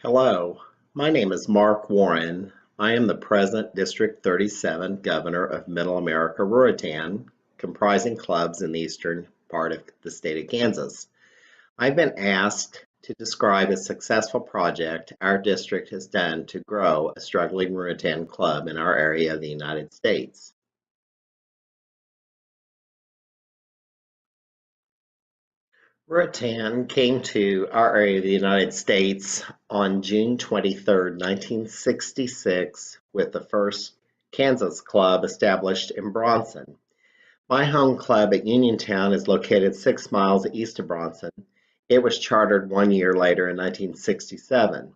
Hello, my name is Mark Warren. I am the present District 37 Governor of Middle America Ruritan, comprising clubs in the eastern part of the state of Kansas. I've been asked to describe a successful project our district has done to grow a struggling Ruritan club in our area of the United States. Ruritan came to our area of the United States on June 23rd, 1966, with the first Kansas club established in Bronson. My home club at Uniontown is located 6 miles east of Bronson. It was chartered 1 year later in 1967.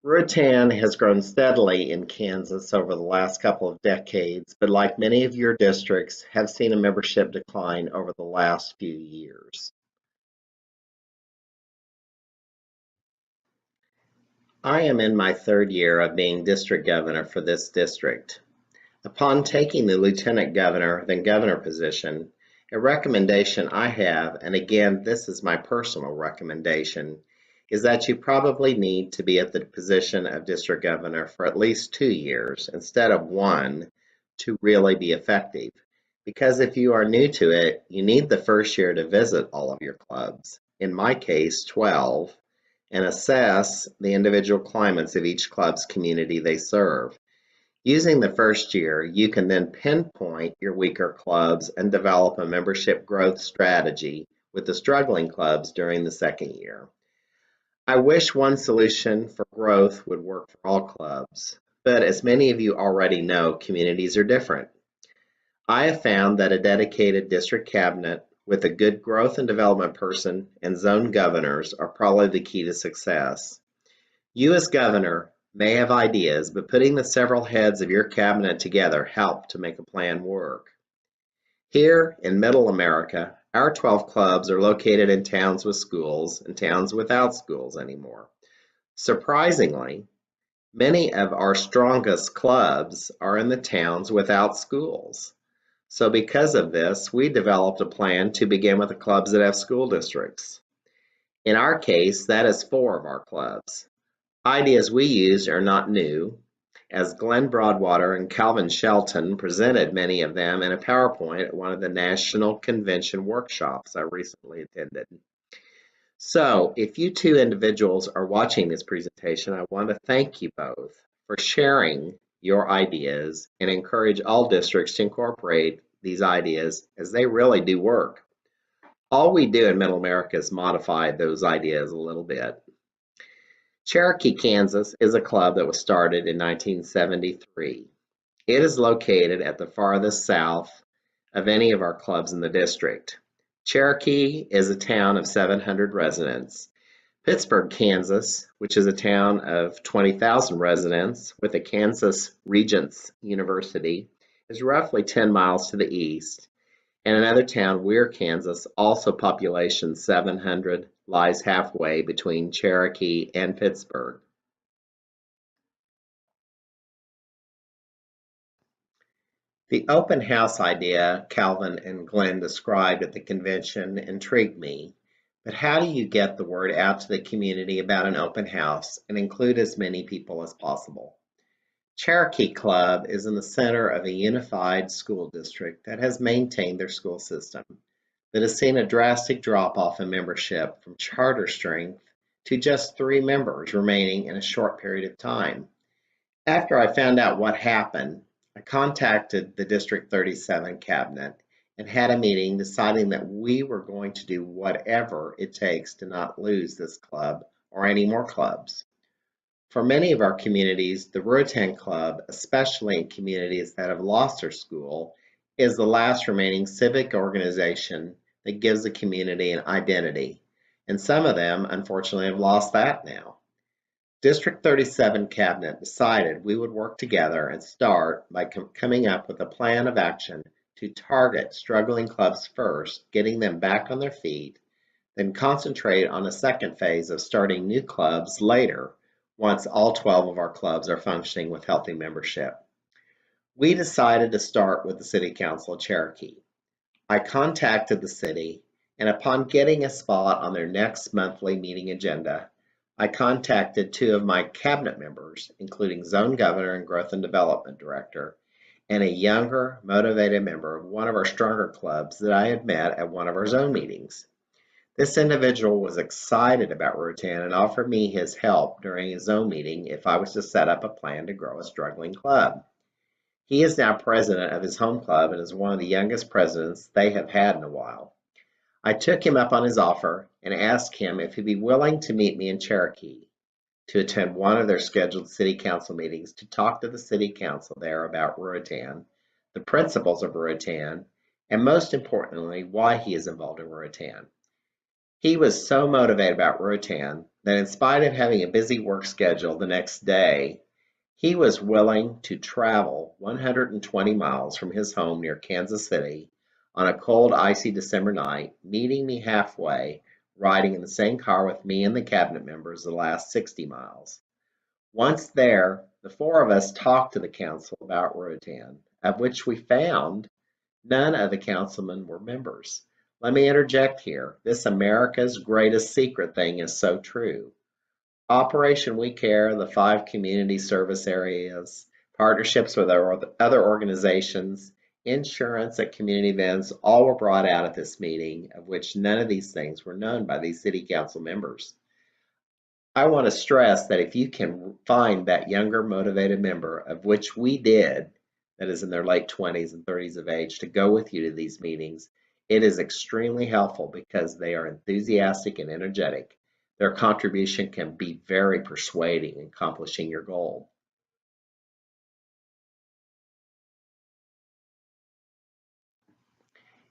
Ruritan has grown steadily in Kansas over the last couple of decades, but like many of your districts, have seen a membership decline over the last few years. I am in my third year of being district governor for this district. Upon taking the lieutenant governor, then governor position, a recommendation I have, and again, this is my personal recommendation, is that you probably need to be at the position of district governor for at least 2 years instead of one to really be effective. Because if you are new to it, you need the first year to visit all of your clubs, in my case, 12, and assess the individual climates of each club's community they serve. Using the first year, you can then pinpoint your weaker clubs and develop a membership growth strategy with the struggling clubs during the second year. I wish one solution for growth would work for all clubs, but as many of you already know, communities are different. I have found that a dedicated district cabinet with a good growth and development person and zone governors are probably the key to success. You as governor may have ideas, but putting the several heads of your cabinet together help to make a plan work. Here in Middle America, our 12 clubs are located in towns with schools and towns without schools anymore. Surprisingly, many of our strongest clubs are in the towns without schools. So because of this, we developed a plan to begin with the clubs that have school districts. In our case, that is 4 of our clubs. Ideas we used are not new, as Glenn Broadwater and Calvin Shelton presented many of them in a PowerPoint at one of the National Convention workshops I recently attended. So, if you two individuals are watching this presentation, I want to thank you both for sharing your ideas and encourage all districts to incorporate these ideas as they really do work. All we do in Middle America is modify those ideas a little bit. Cherokee, Kansas is a club that was started in 1973. It is located at the farthest south of any of our clubs in the district. Cherokee is a town of 700 residents. Pittsburg, Kansas, which is a town of 20,000 residents with a Kansas Regents University, is roughly 10 miles to the east. And another town, Weir, Kansas, also population 700, lies halfway between Cherokee and Pittsburg. The open house idea Calvin and Glenn described at the convention intrigued me, but how do you get the word out to the community about an open house and include as many people as possible? Cherokee Club is in the center of a unified school district that has maintained their school system, that has seen a drastic drop-off in membership from charter strength to just 3 members remaining in a short period of time. After I found out what happened, I contacted the District 37 cabinet and had a meeting deciding that we were going to do whatever it takes to not lose this club or any more clubs. For many of our communities, the Ruritan Club, especially in communities that have lost their school, is the last remaining civic organization that gives the community an identity. And some of them, unfortunately, have lost that now. District 37 cabinet decided we would work together and start by coming up with a plan of action to target struggling clubs first, getting them back on their feet, then concentrate on a second phase of starting new clubs later once all 12 of our clubs are functioning with healthy membership. We decided to start with the City Council of Cherokee. I contacted the city, and upon getting a spot on their next monthly meeting agenda, I contacted two of my cabinet members, including Zone Governor and Growth and Development Director, and a younger, motivated member of one of our stronger clubs that I had met at one of our zone meetings. This individual was excited about Ruritan and offered me his help during his zone meeting if I was to set up a plan to grow a struggling club. He is now president of his home club and is one of the youngest presidents they have had in a while. I took him up on his offer and asked him if he'd be willing to meet me in Cherokee to attend one of their scheduled city council meetings to talk to the city council there about Ruritan, the principles of Ruritan, and most importantly, why he is involved in Ruritan. He was so motivated about Ruritan that in spite of having a busy work schedule the next day, he was willing to travel 120 miles from his home near Kansas City on a cold, icy December night, meeting me halfway, riding in the same car with me and the cabinet members the last 60 miles. Once there, the four of us talked to the council about Ruritan, of which we found none of the councilmen were members. Let me interject here. This America's greatest secret thing is so true. Operation We Care, the 5 community service areas, partnerships with our other organizations, insurance at community events, all were brought out at this meeting, of which none of these things were known by these city council members. I want to stress that if you can find that younger motivated member, of which we did, that is in their late 20s and 30s of age, to go with you to these meetings, it is extremely helpful because they are enthusiastic and energetic. Their contribution can be very persuading in accomplishing your goal.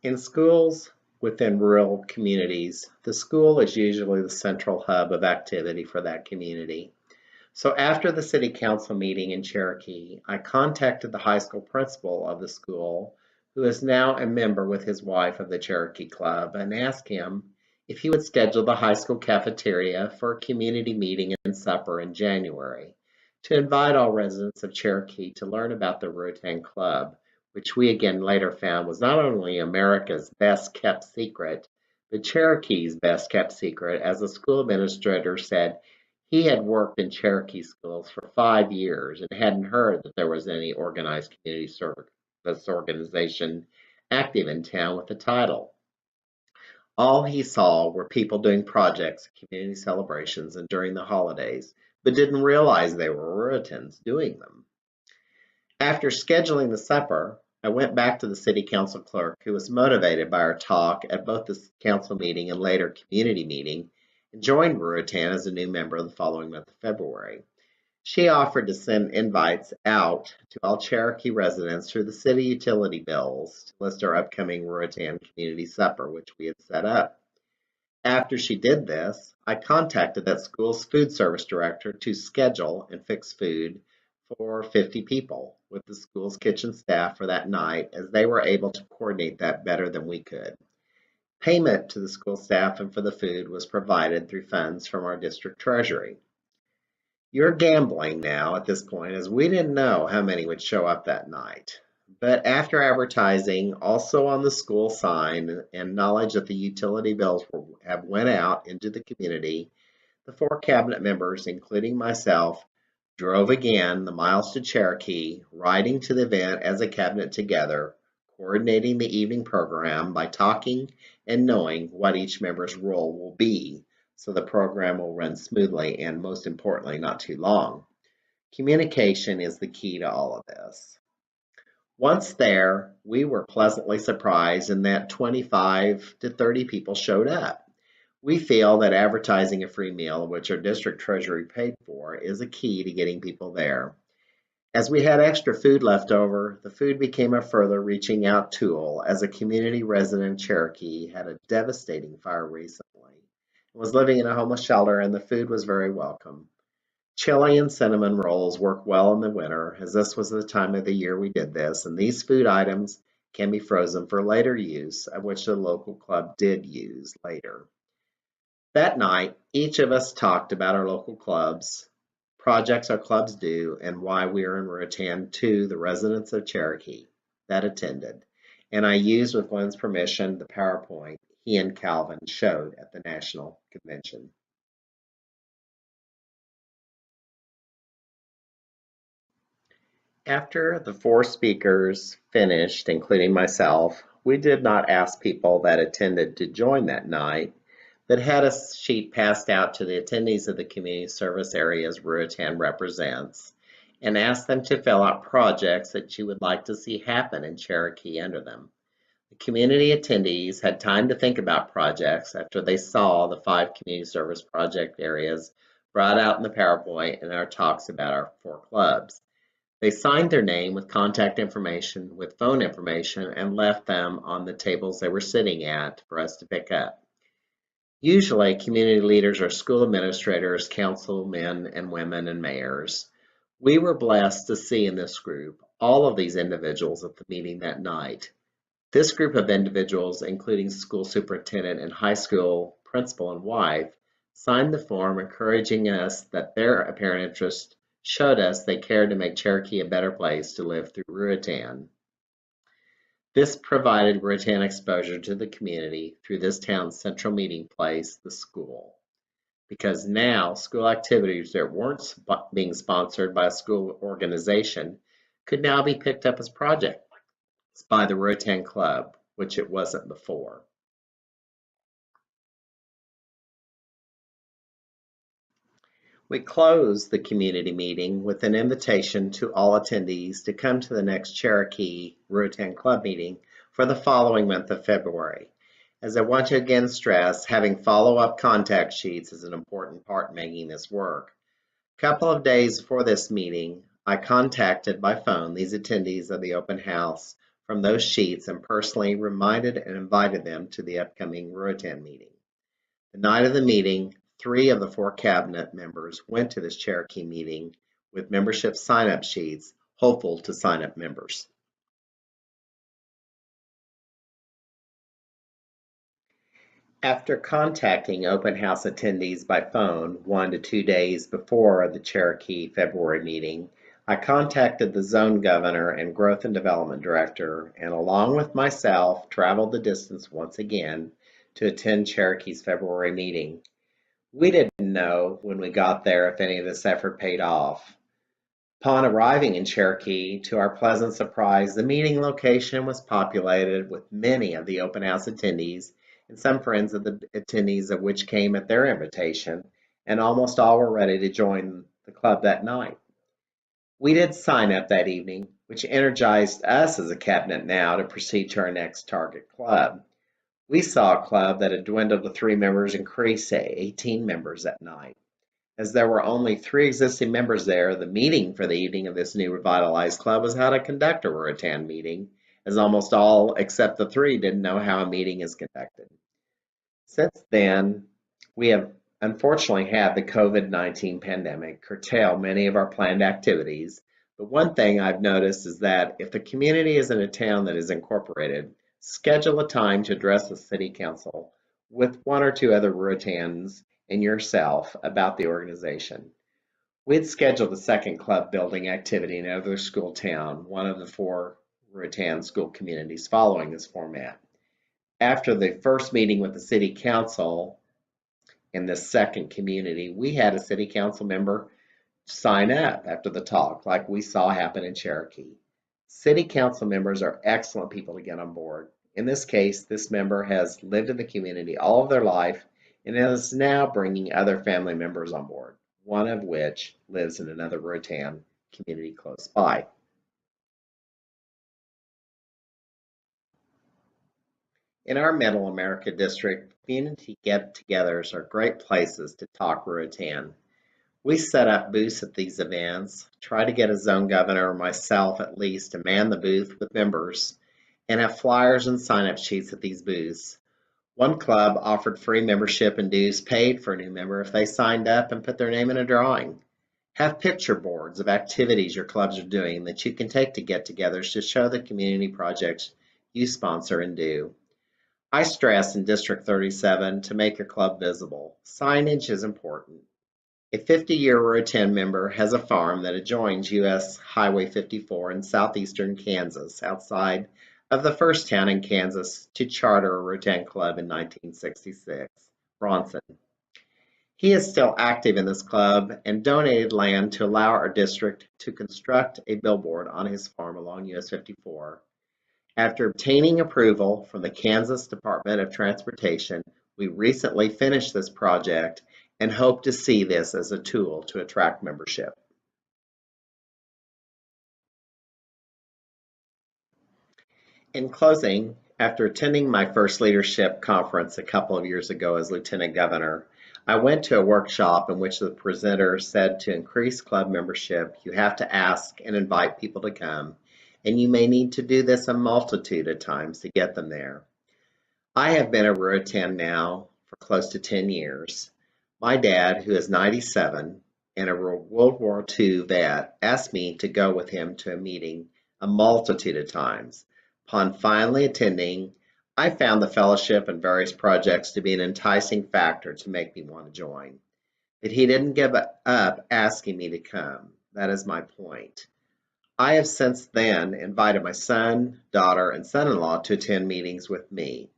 In schools within rural communities, the school is usually the central hub of activity for that community. So after the city council meeting in Cherokee, I contacted the high school principal of the school, who is now a member with his wife of the Cherokee Club, and asked him if he would schedule the high school cafeteria for a community meeting and supper in January to invite all residents of Cherokee to learn about the Ruritan Club, which we again later found was not only America's best kept secret, but Cherokee's best kept secret, as the school administrator said he had worked in Cherokee schools for 5 years and hadn't heard that there was any organized community service organization active in town with the title. All he saw were people doing projects, community celebrations, and during the holidays, but didn't realize they were Ruritans doing them. After scheduling the supper, I went back to the city council clerk, who was motivated by our talk at both the council meeting and later community meeting, and joined Ruritan as a new member the following month of February. She offered to send invites out to all Cherokee residents through the city utility bills to list our upcoming Ruritan community supper, which we had set up. After she did this, I contacted that school's food service director to schedule and fix food for 50 people with the school's kitchen staff for that night, as they were able to coordinate that better than we could. Payment to the school staff and for the food was provided through funds from our district treasury. You're gambling now at this point, as we didn't know how many would show up that night. But after advertising also on the school sign and knowledge that the utility bills have went out into the community, the 4 cabinet members, including myself, drove again the miles to Cherokee, riding to the event as a cabinet together, coordinating the evening program by talking and knowing what each member's role will be, so the program will run smoothly and, most importantly, not too long. Communication is the key to all of this. Once there, we were pleasantly surprised in that 25 to 30 people showed up. We feel that advertising a free meal, which our district treasury paid for, is a key to getting people there. As we had extra food left over, the food became a further reaching out tool, as a community resident in Cherokee had a devastating fire recently and was living in a homeless shelter, and the food was very welcome. Chili and cinnamon rolls work well in the winter, as this was the time of the year we did this, and these food items can be frozen for later use, of which the local club did use later. That night, each of us talked about our local clubs, projects our clubs do, and why we are in Ruritan to the residents of Cherokee that attended. And I used, with Glenn's permission, the PowerPoint he and Calvin showed at the National Convention. After the four speakers finished, including myself, we did not ask people that attended to join that night, but had a sheet passed out to the attendees of the community service areas Ruritan represents and asked them to fill out projects that you would like to see happen in Cherokee under them. The community attendees had time to think about projects after they saw the five community service project areas brought out in the PowerPoint and our talks about our four clubs. They signed their name with contact information, with phone information, and left them on the tables they were sitting at for us to pick up. Usually, community leaders are school administrators, councilmen and women, and mayors. We were blessed to see in this group all of these individuals at the meeting that night. This group of individuals, including school superintendent and high school principal and wife, signed the form encouraging us that their apparent interest showed us they cared to make Cherokee a better place to live through Ruritan. This provided Ruritan exposure to the community through this town's central meeting place, the school. Because now school activities that weren't being sponsored by a school organization could now be picked up as projects by the Ruritan Club, which it wasn't before. We closed the community meeting with an invitation to all attendees to come to the next Cherokee Ruritan Club meeting for the following month of February. As I want to again stress, having follow-up contact sheets is an important part in making this work. A couple of days before this meeting, I contacted by phone these attendees of the open house from those sheets and personally reminded and invited them to the upcoming Ruritan meeting. The night of the meeting, 3 of the 4 cabinet members went to this Cherokee meeting with membership sign-up sheets, hopeful to sign up members. After contacting open house attendees by phone 1 to 2 days before the Cherokee February meeting, I contacted the zone governor and growth and development director, and along with myself, traveled the distance once again to attend Cherokee's February meeting. We didn't know when we got there if any of this effort paid off. Upon arriving in Cherokee, to our pleasant surprise, the meeting location was populated with many of the open house attendees and some friends of the attendees of which came at their invitation, and almost all were ready to join the club that night. We did sign up that evening, which energized us as a cabinet now to proceed to our next target club. We saw a club that had dwindled to 3 members increase to 18 members that night. As there were only 3 existing members there, the meeting for the evening of this new revitalized club was how to conduct a Ruritan meeting, as almost all except the 3 didn't know how a meeting is conducted. Since then, we have unfortunately had the COVID-19 pandemic curtail many of our planned activities, but one thing I've noticed is that if the community is in a town that is incorporated, schedule a time to address the city council with 1 or 2 other Ruritans and yourself about the organization. We'd scheduled a second club building activity in another school town, one of the 4 Ruritan school communities following this format. After the first meeting with the city council in this second community, we had a city council member sign up after the talk, like we saw happen in Cherokee. City council members are excellent people to get on board. In this case, this member has lived in the community all of their life and is now bringing other family members on board, one of which lives in another Ruritan community close by. In our Middle America district, community get-togethers are great places to talk Ruritan. We set up booths at these events, try to get a zone governor or myself at least to man the booth with members, and have flyers and sign-up sheets at these booths. One club offered free membership and dues paid for a new member if they signed up and put their name in a drawing. Have picture boards of activities your clubs are doing that you can take to get-togethers to show the community projects you sponsor and do. I stress in District 37 to make your club visible. Signage is important. A 50-year Ruritan member has a farm that adjoins US Highway 54 in southeastern Kansas, outside of the first town in Kansas to charter a Ruritan club in 1966, Bronson. He is still active in this club and donated land to allow our district to construct a billboard on his farm along US 54. After obtaining approval from the Kansas Department of Transportation, we recently finished this project and hope to see this as a tool to attract membership. In closing, after attending my first leadership conference a couple of years ago as Lieutenant Governor, I went to a workshop in which the presenter said to increase club membership, you have to ask and invite people to come, and you may need to do this a multitude of times to get them there. I have been a Ruritan now for close to 10 years. My dad, who is 97 and a World War II vet, asked me to go with him to a meeting a multitude of times. Upon finally attending, I found the fellowship and various projects to be an enticing factor to make me want to join. But he didn't give up asking me to come. That is my point. I have since then invited my son, daughter, and son-in-law to attend meetings with me.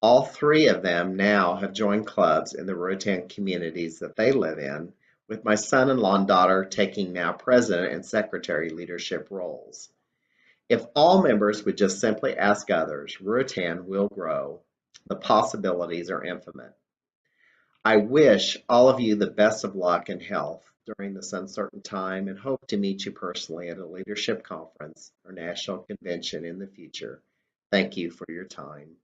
All three of them now have joined clubs in the Ruritan communities that they live in, with my son-in-law and daughter taking now president and secretary leadership roles. If all members would just simply ask others, Ruritan will grow. The possibilities are infinite. I wish all of you the best of luck and health during this uncertain time and hope to meet you personally at a leadership conference or national convention in the future. Thank you for your time.